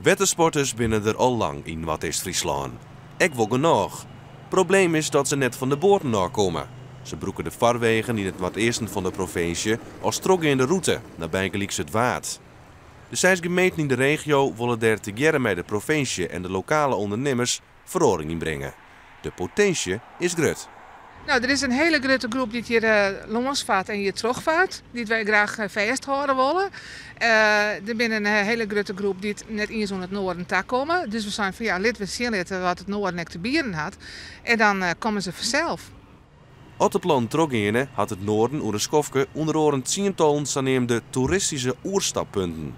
Wettersporters binnen er al lang in West-Friesland. Ik wil genoeg. Probleem is dat ze net van de boorden komen. Ze broeken de vaarwegen in het noordesten van de provincie als trokken in de route naar Bijgelijks het Waard. De 6 gemeenten in de regio willen daar together met de provincie en de lokale ondernemers verandering in brengen. De potentie is groot. Nou, er is een hele grote groep die hier langsvaart en hier terugvaart, die wij graag vasthouden willen. Er is een hele grote groep die net eens aan het noorden komen. Dus we zijn van ja, laten we zien wat het noorden net te bieden had. En dan komen ze vanzelf. Op het plan Troggene had het noorden oer de Skofke onder oren tientallen saneemde toeristische oerstappunten.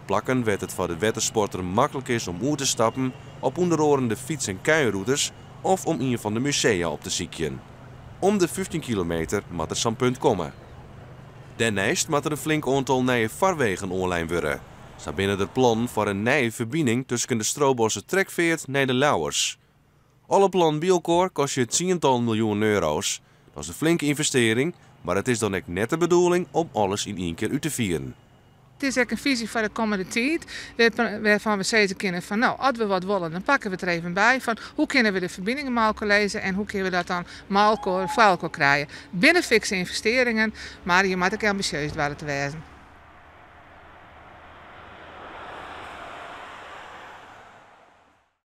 Plakken werd het voor de wettersporter makkelijk is om oer te stappen op onder oren de fiets- en kuierroutes of om een van de musea op te zieken. Om de 15 kilometer moet er zo'n punt komen. Daarnaast moet er een flink aantal nieuwe vaarwegen online worden. Zo binnen het plan voor een nieuwe verbinding tussen de Strobosse trekveert naar de Lauwers. Alle plan bij elkaar kost je tientallen miljoen euro's. Dat is een flinke investering, maar het is dan ook net de bedoeling om alles in één keer uit te vieren. Het is ook een visie voor de komende tijd, waarvan we steeds kunnen van nou, als we wat willen, dan pakken we het er even bij van hoe kunnen we de verbindingen makkelijk lezen en hoe kunnen we dat dan makkelijk krijgen. Binnen fikse investeringen, maar je moet ook ambitieus worden te wezen.